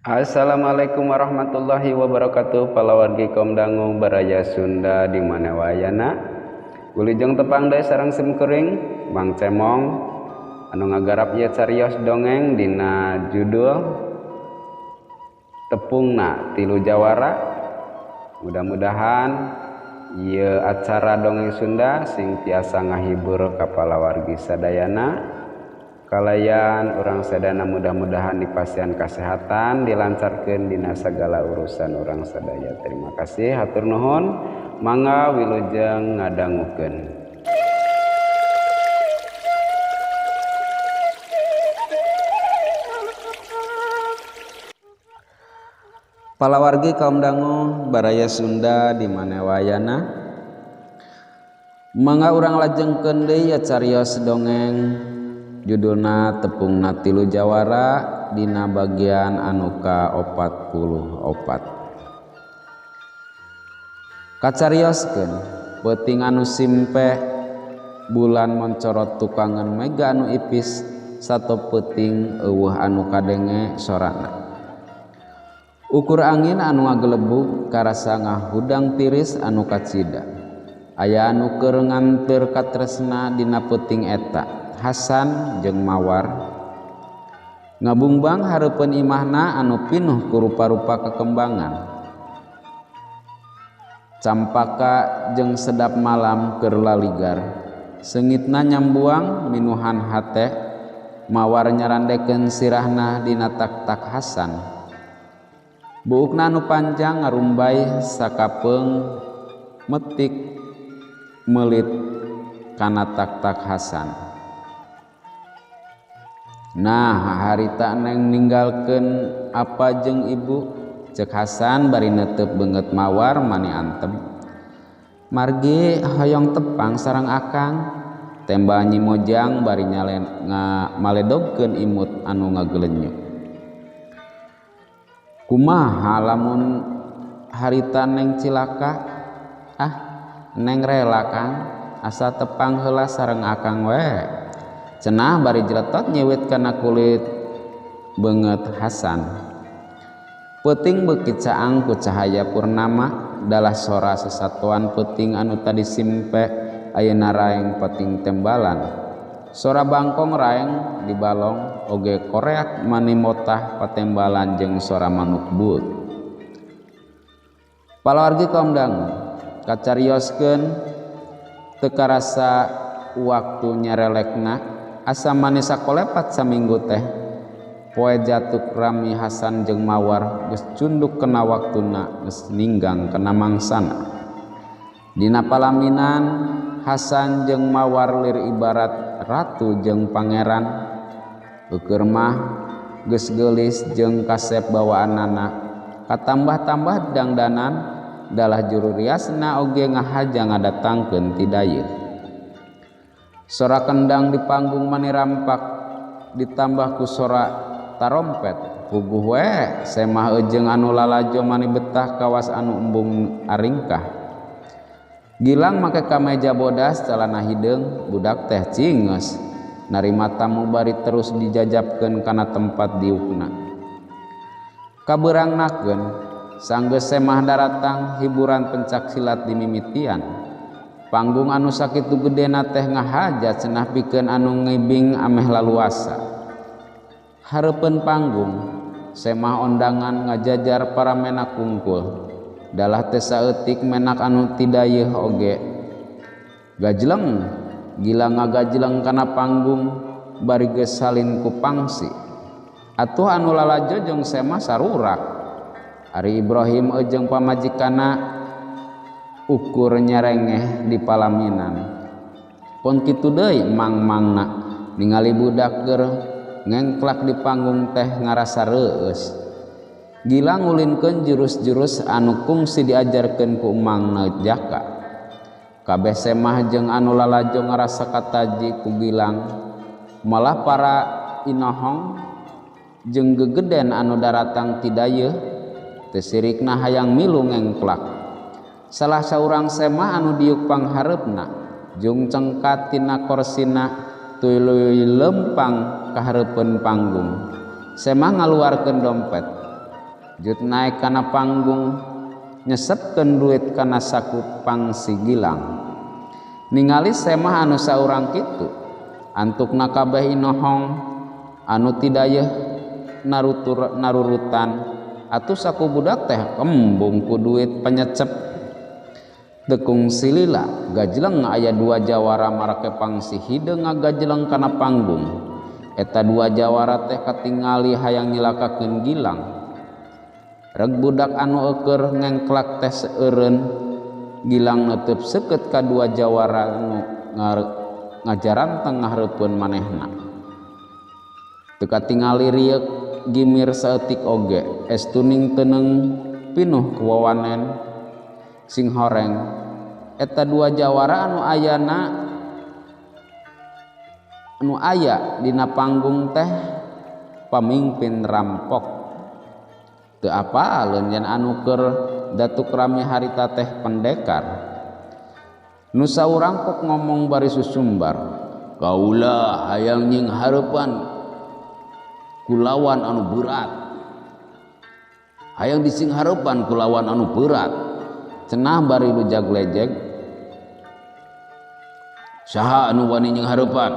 Assalamualaikum warahmatullahi wabarakatuh. Palawargi kaum dangu baraya Sunda di mana wayana. Wilujeng tepang deui sareng simkuring Bang Cemong anu ngagarap ieu carios dongeng dina judul Tepungna Tilu Jawara. Mudah-mudahan ieu acara dongeng Sunda sing tiasa ngahibur ka palawargi sadayana. Kalayan orang sadana mudah-mudahan dipasihan kesehatan dilancarkan dina segala urusan orang sadaya. Terima kasih hatur nuhun. Mangga wilujeng ngadangukeun. Palawargi kaum dangu baraya Sunda di mana wayana. Mangga urang lajengkeun deui carios dongeng judulna Tepungna Tilu Jawara dina bagian anu ka-44. Kacarioskeun peuting anu simpe bulan mencorot tukangan mega anu ipis sato peuting eueuh anu kadenge sorana. Ukur angin anu ngagelebug karasa ngahudang tiris anu kacida. Aya anu keur nganteur katresna dina peuting eta. Hasan jeung Mawar ngabungbang hareupeun imahna anu pinuh ku rupa-rupa kekembangan. Campaka jeung sedap malam keur laligar, seungitna nyambuang minuhan hate. Mawar nyarandekeun sirahna dina tak-tak Hasan. Buukna anu panjang ngarumbay sakapeung metik meulit kana tak-tak Hasan. Nah harita neng ninggalkeun apa jeung ibu, cek Hasan bari neuteup beungeut Mawar mani antem. Margi hoyong tepang sareng akang, tembal Nyi Mojang bari maledogkeun imut anu ngagelennyuk. Kumaha lamun harita neng cilaka? Neng rela Kang, asa tepang heula sareng akang we. Cenah bari jletot nyewit kana kulit beungeut Hasan. Peuting beuki caang ku cahaya purnama, dalah sora sasatuan peuting anu tadi simpe ayeuna raeng peuting tembalan. Sora bangkong raeng di balong oge koreak mani motah patembalan jeung sora manuk buut. Palawargi kaum dangu kacarioskeun teu karasa waktu nyarelekna. Asa manis sakolepat saminggu teh poe jatuk rami Hasan jeung Mawar geus cunduk kena waktuna geus ninggang kena mangsana. Dina palaminan Hasan jeung Mawar lir ibarat ratu jeung pangeran. Eukeur mah geus geulis jeung kasep bawaannana katambah-tambah dangdanan dalah juru riasna oge ngahaja ngadatangkeun ti dayeuh. Sora kendang di panggung mani rampak ditambah ku sora tarompet puguh we semah ejeung anu lalajo mani betah kawas anu embung aringkah. Gilang make kameja bodas calana hideung budak teh cingeus narima tamu bari terus dijajabkeun kana tempat diukna. Kabeurangnakeun sanggeus semah daratang hiburan pencak silat di mimitian. Panggung anu sakitu gedena teh ngahaja cenah pikeun anu ngibing ameh laluasa. Hareupeun panggung semah ondangan ngajajar para menak kungkul. Dalah teh saeutik menak anu ti dayeuh oge. Gajleng gila ngagajleng kana panggung bari geus salin ku pangsi. Atuh anu lalajo jeung semah sarurak. Ari Ibrahim jeung pamajikanna ukur nyarengeh di palaminan. Pon kitu deui mang-mangna ningali budak keur ngengklak di panggung teh ngarasa reueus. Gilang ngulinkeun jurus-jurus anu kungsi diajarkeun ku Mangna Jaka. Kabeh semah jeung anu lalajo ngarasa kataji ku Gilang. Malah para inohong jeung gegeden anu daratang ti dayeuh teu sirikna hayang milu ngengklak. Salah saurang semah anu diuk panghareupna jeung cengkat tina korsina tuluy lempang ka hareupeun panggung. Semah ngaluarkeun dompet jut naik kana panggung nyesepkeun duit kana saku pangsi Gilang. Ningali semah anu saurang kitu antukna kabeh inohong anu tidayeuh narurutan atuh saku budak teh kembung ku duit penyecep. Dekung silila gajleng aya 2 jawara marake pangsi hideung ngagajleng kana panggung. Eta 2 jawara teh katingali hayang nyilakakeun Gilang. Reg budak anu eukeur ngengklak teh seuereun Gilang neuteub seukeut ka 2 jawara anu ngajaranteng ngahareupeun manehna. Teu katingali rieuk gimir saeutik oge estuning teuneng pinuh ku wawanen sing horeng. Eta 2 jawara anu aya dina panggung teh pamimpin rampok. Teu apaleun yen anu keur datuk rami harita teh pendekar. Nu saurang kok ngomong bari susumbar, kaula hayang nying hareupan kulawan anu berat. Hayang dising hareupan kulawan anu berat. Cenah bari lu jaglejeg, saha anu wani nying hareupan?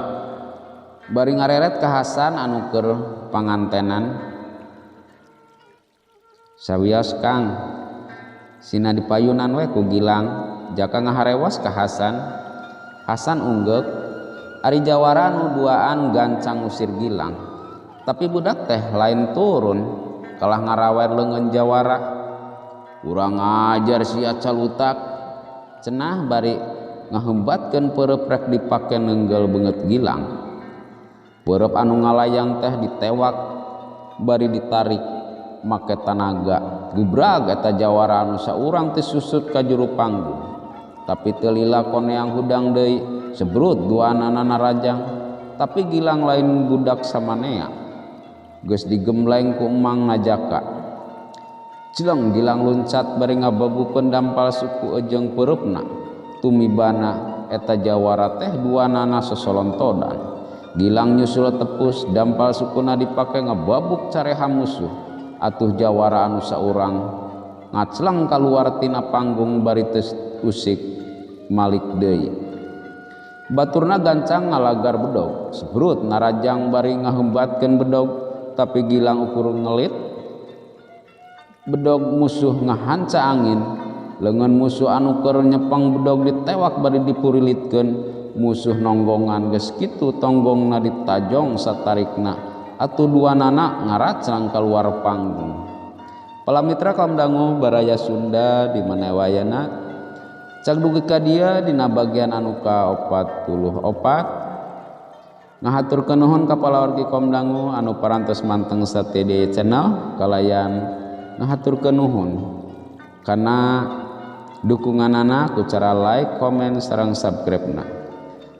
Bari ngareret ka Hasan anu keur pangantenan, sawios Kang, sina dipayunan we ku Gilang, jaka ngaharewas ka Hasan. Hasan unggeuk, ari jawara nu duaan gancang usir Gilang, tapi budak teh lain turun kalah ngarawer leungeun jawara. Urang ajar sia calutak, cenah bari ngahembatkeun peureup rek dipake neunggel beungeut Gilang. Peureup anu ngalayang teh ditewak bari ditarik make tanaga. Gubrag eta jawara anu saurang teh susut ka juru panggung, tapi teu lila koneang hudang deui sebrut duanana narajang. Tapi Gilang lain budak samanea, geus digembleng ku emang najaka. Cileng Gilang luncat bari ngababukeun dampal suku ejeung peurupna. Tumibana eta jawara teh duanana sosolontodan. Gilang nyusul tepus dampal sukuna dipake ngababuk careha musuh. Atuh jawara anu saurang ngacleng kaluar tina panggung bari teu usik malik deui. Baturna gancang ngalagar bedog, sebrut narajang bari ngahembatkeun bedog, tapi Gilang ukur ngelit. Bedog musuh ngahanca angin, leungeun musuh anu keur nyepeng bedog ditewak bari dipurilitkeun. Musuh nonggongan geus kitu tonggongna ditajong satarikna, atuh duanana ngaracang kaluar panggung. Palamitra kaum dangu baraya Sunda di mana wayana cag dugi ka dieu dina bagian anu ka-44 ngahaturkeun nuhun ka palawargi kaum dangu anu parantos manteng sate di channel kalayan ngahaturkeun nuhun karena dukunganana ku cara like, komen, sareng subscribe-na.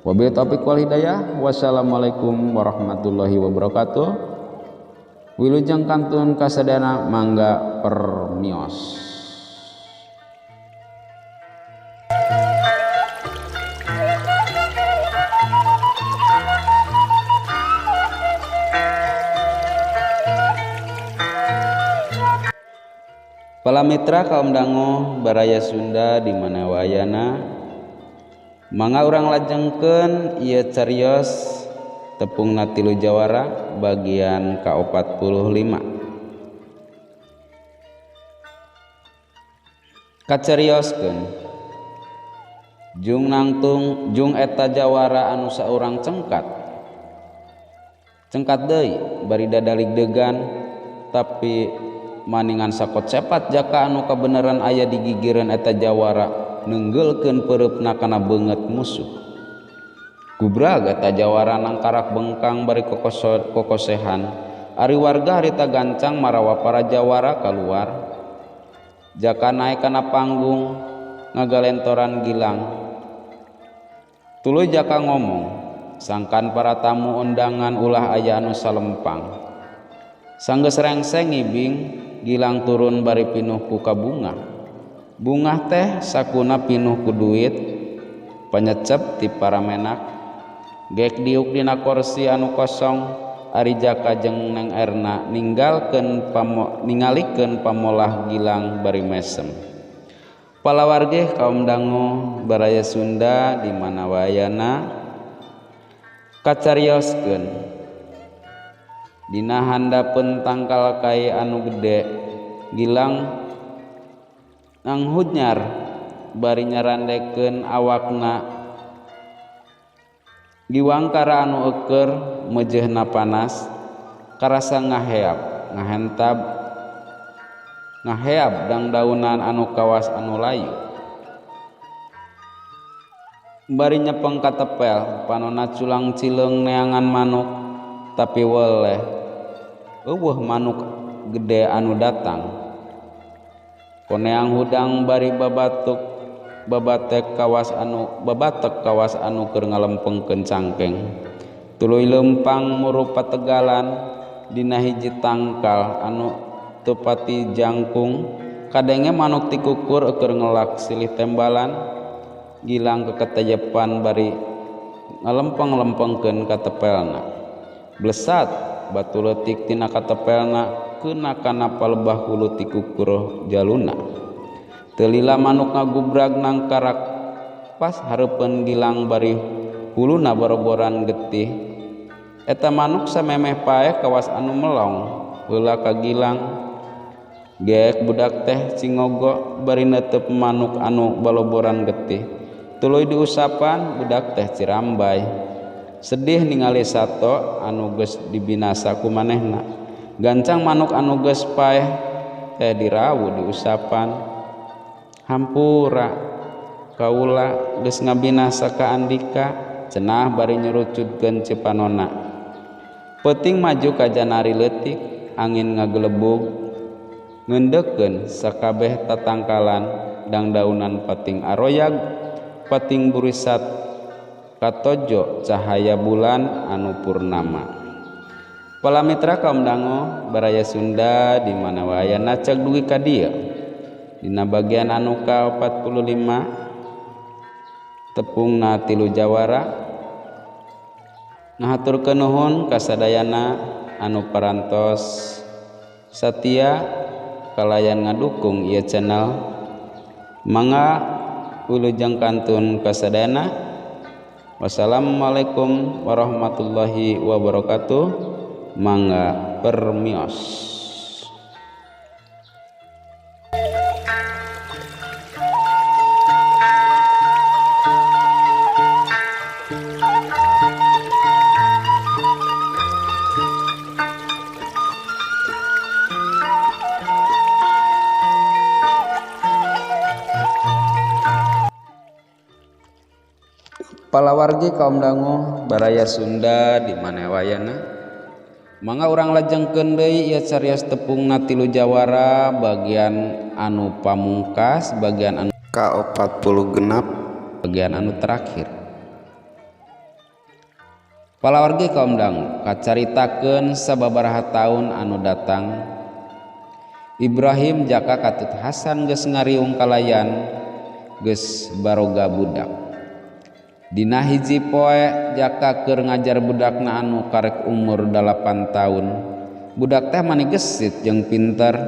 Wabillahi taufiq wal hidayah. Wassalamualaikum warahmatullahi wabarakatuh. Wilujeng kantun kasadana mangga permios. Palamitra kaum dangu baraya Sunda di mana wayana mangga urang lajengkeun ieu carios tepungna 3 jawara bagian ka-45. Kacarioskeun jung nangtung jung eta jawara anu saurang cengkat deui bari dadalig degan tapi maningan sakot cepat jaka anu kabeneran aya di gigireun eta jawara neunggeulkeun peurupna kana beungeut musuh. Gubrag eta jawara nangkarak bengkang bari kokosehan. Ari warga harita gancang marawa para jawara kaluar. Jaka naik kana panggung ngagalentoran Gilang. Tuluy jaka ngomong, sangkan para tamu undangan ulah aya anu salempang. Sanggeus rengseng ngibing Gilang turun bari pinuh ku kabunga. Bunga teh sakuna pinuh ku duit penyecep ti para menak. Gek diuk dina kursi anu kosong ari Jaka jeung Neng Erna ningalikeun pamolah Gilang bari mesem. Palawargi kaum dangu baraya Sunda di mana wayana kacarioskeun dina handapeun tangkal kai anu gede Gilang nganghunyar bari nyarandekeun awakna diwangkara anu euker mejehna panas karasa ngaheab dangdaunan anu kawas anu layu bari nyepeng ka tepel panonna culang cileung neangan manuk tapi weleh eueuh manuk gede anu datang koneang hudang bari babatek kawas anu keur ngalempengkeun cangkeng tuluy lempang murupa tegalan dina hiji tangkal anu teu pati jangkung kadenge manuk tikukur keur ngelak silih tembalan Gilang keketejepan bari ngalempeng-lempengkeun ka tepelna blesat batu leutik tina katepelna keuna kana palebah hulu tikukur jaluna teu lila manuk ngagubrag nangkarak pas hareupeun Gilang bari huluna boroboran getih eta manuk samemeh paeh kawas anu melong heula ka Gilang geek budak teh cingogo bari neuteup manuk anu baloboran getih tuluy diusapan budak teh cirambai sedih ningali sato anu geus dibinasa ku manehna gancang manuk anu geus paeh teh dirawu diusapan hampura kaula geus ngabinasa ka Andika cenah bari nyurucutkeun Cipanonna peuting maju ka janari leutik angin ngagelebug ngeundeukkeun sakabeh tatangkalan dangdaunan pating aroyag pating burisat katojo cahaya bulan anu purnama. Palamitra kaum dangu baraya Sunda di mana wayana cag dugi ka dieu dina bagian anu ka 45 tepungna 3 jawara ngahaturkeun nuhun ka sadayana anu parantos satia kalayan ngadukung ieu channel mangga wilujeng kantun ka sadayana. Wassalamualaikum warahmatullahi wabarakatuh. Mangga permios. Palawargi kaum dangu baraya Sunda di mana wayana mangga urang lajengkeun deui ieu carios tepungna 3 jawara bagian anu pamungkas bagian anu ka-40 genap bagian anu terakhir. Palawargi kaum dangu kacaritakeun sababaraha taun anu datang Ibrahim Jaka Katut Hasan geus ngariung kalayan geus baroga budak. Dina hiji poe Jaka keur ngajar budakna anu karek umur 8 tahun. Budak teh mani gesit jeung pinter.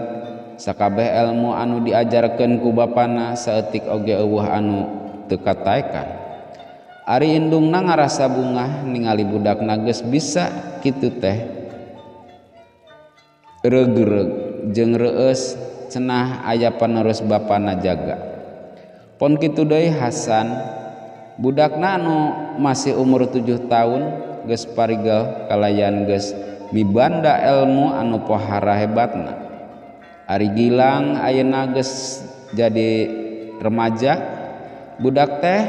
Sakabeh ilmu anu diajarkeun ku bapana saeutik oge eueuh anu teu kataekan. Ari indungna ngarasa bungah ningali budakna geus bisa kitu teh. Reug-reug jeung reueus cenah aya panerus bapana jaga. Pon kitu deui Hasan budakna anu masih umur 7 tahun geus parigal kalayan geus mibanda ilmu anu pohara hebatna. Ari Gilang ayeuna geus jadi remaja, budak teh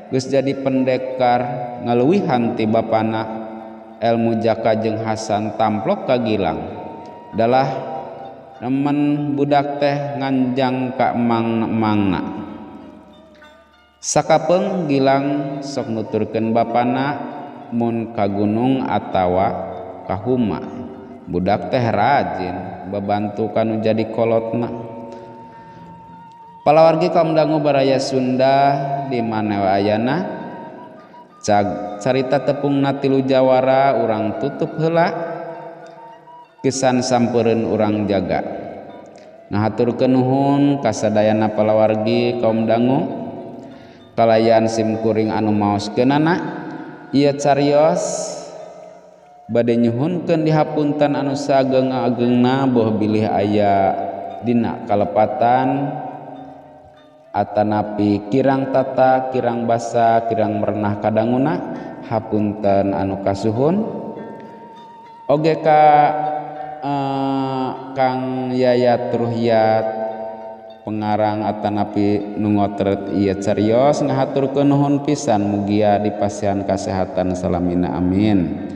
geus jadi pendekar ngaleuwihan ti bapana. Ilmu Jaka jeung Hasan tamplok ka Gilang. Dalah nemen budak teh nganjang ka emang-emangna. Sakapeung Gilang sok nuturkeun bapana mun ka gunung atawa ka huma. Budak teh rajin babantu kanu jadi kolotna. Palawargi kaum dangu baraya Sunda di mana ayana Carita tepungna tilu jawara urang tutup heula kesan sampereun urang jaga. Ngahaturkeun nuhun kasadayana palawargi kaum dangu kalayan simkuring anu maoskeunana ieu cariyos bade nyuhunkeun dihapunten anu saageng-agengna boh bilih aya dina kalepatan atanapi kirang tata, kirang basa, kirang merenah kadanguna hapunten anu kasuhun oge ka Kang Yayat Ruhyat pengarang atanapi nu ngotret ieu cariyos ngahaturkeun nuhun pisan mugia dipasihan kasehatan salamina amin.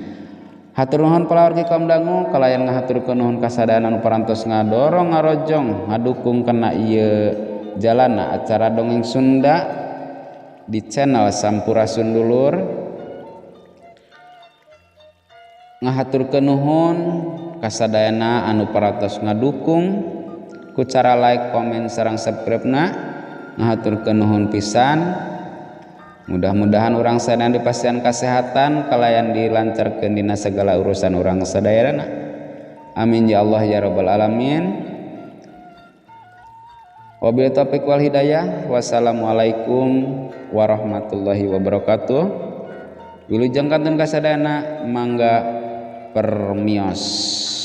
Hatur nuhun palawargi kaum dangu kalayan ngahaturkeun nuhun kasadayana anu parantos ngadorong ngarojong ngadukung kana ieu jalana acara dongeng Sunda di channel Sampurasun Dulur. Ngahaturkeun nuhun kasadayana anu parantos ngadukung ku cara like, komen, sareng subscribe-na ngahaturkeun nuhun pisan. Mudah-mudahan urang sadaya dipasihan kasehatan kalayan dilancarkeun dina segala urusan urang sadayana. Amin ya Allah ya rabbal alamin. Wabillahi taufiq wal hidayah. Wassalamualaikum warahmatullahi wabarakatuh. Wilujeng kanten kasadayana mangga permios.